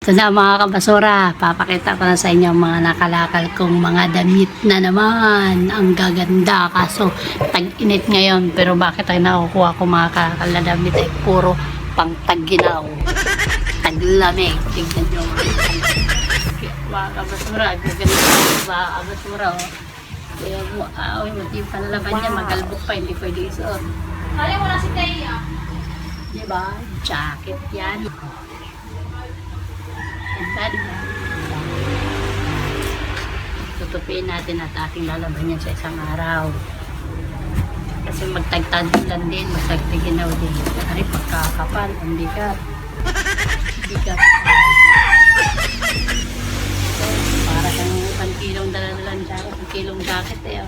Ito na mga kabasura, papakita ko na sa inyo ang mga nakalakal kong mga damit na naman. Ang gaganda, kaso tag-init ngayon. Pero bakit ay nakukuha ko mga kalakal na damit ay puro pang tag-ginaw. Taglamig. Tignan nyo mga kabasura, gaganda mga kabasura. Kaya mo, mati pa nalaban niya, magalbok pa, hindi pwede isuot. Kali mo na si Taya. Diba? Jacket yan. Ganda, diba? Tutupiin natin at ating lalaban yan sa isang araw. Kasi magtagtagulan din, magtagtiginaw din. Ari, pagkakapal, ang bigat. Bigat. Para kang 1 kilong dalalan jacket, 1 kilong jacket eh.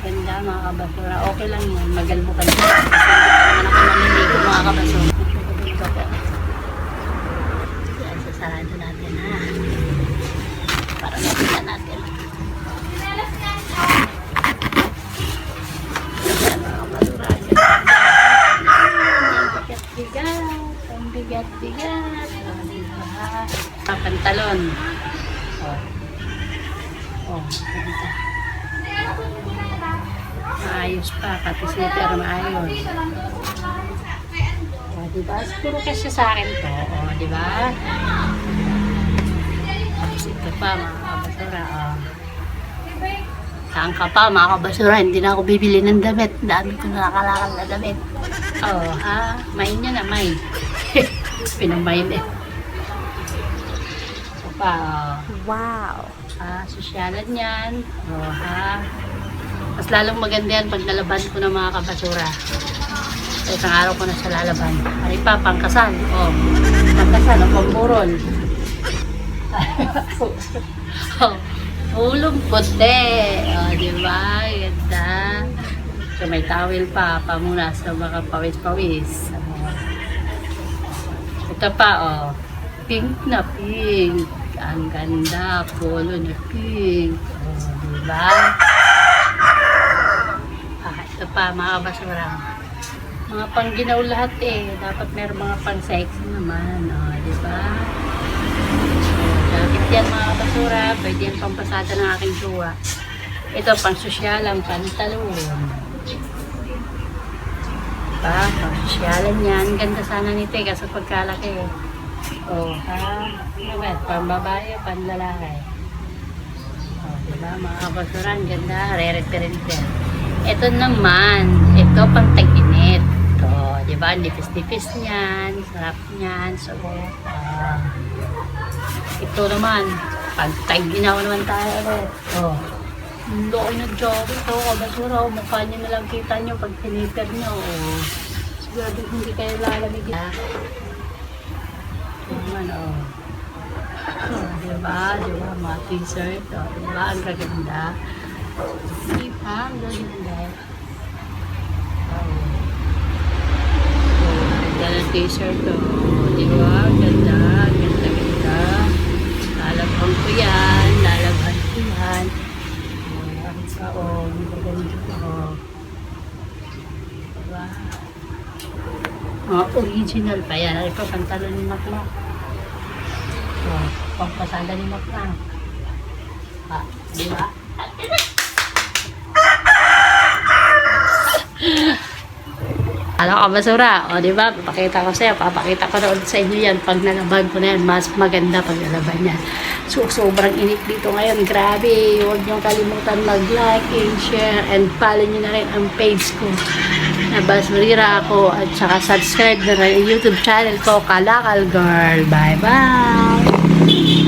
Ganda mga kabasura. Okay lang yan, magalbukan din. Kasi hindi naman ako naniligo mga kabasura. Ito po. Yan, sasarado natin ha. Para makita natin. Yan mga kabasura. Ang bigat-bigat. Pantalon. Ganda. Maayos pa, pati slipper maayos. Diba? Siguro kasi sa akin to. Diba? Tapos ito pa, mga kabasura. Saan ka pa, mga kabasura? Hindi na ako bibili ng damit. Dami ko na nakalakal na damit. Main niya na, main. Pinamain eh. Ito pa, Wow. sosyalan yan. Mas lalong maganda yan pag nalaban ko ng mga kabasura. So, isang araw ko na siya lalaban. Ari pa, pangkasal. Pangkasal, pamburol. Ulong puti. Diba? Ganda. So, may towel pa. Pamunas sa mga pawis-pawis. Ito pa, pink na pink. Ang ganda. Polo na pink. Diba? Ito pa, mga kabasura. Mga pangginaw lahat eh. Dapat meron mga pang-sexy naman. Diba? Jacket yan mga kabasura. Pwede yan pampasada ng aking jowa. Ito, pang-sosyalang pantalon. Diba? Pang-sosyalan yan. Ganda sana nito eh. Kasi pagkalaki eh. Pang-babae, pang-lalaki. Diba? Mga kabasura, ang ganda. Re-reference yan. Ito naman, ito pang tag-init. Ito, di ba? Nipis-nipis niyan, sarap niyan. So, ito naman, pag tag-ginaw naman tayo ulit. Loko na jogging ito, kabasura. Mukha niyo nalang kita niyo pag pinipir niyo. Sigurado hindi kayo lalamig. Ito naman, diba? Diba? Mga t-shirt. Diba? Ang gaganda. Ang ganda. Ganda ng t-shirt to. Diba? Ganda. Ganda. Lalabhan ko yan. Diba? Original pa yan. Ito, pantalon ni Makla. Pampasada ni Makla. Diba? Kabasura, diba? Papakita ko na ulit sa inyo yan. Pag nalaban ko na yan, mas maganda pag nalaban yan. So, sobrang init dito ngayon. Grabe. Huwag niyong kalimutan mag-like and share and follow niyo na rin ang page ko na Basurira ako at saka subscribe na rin yung YouTube channel ko, Kalakal Girl. Bye-bye!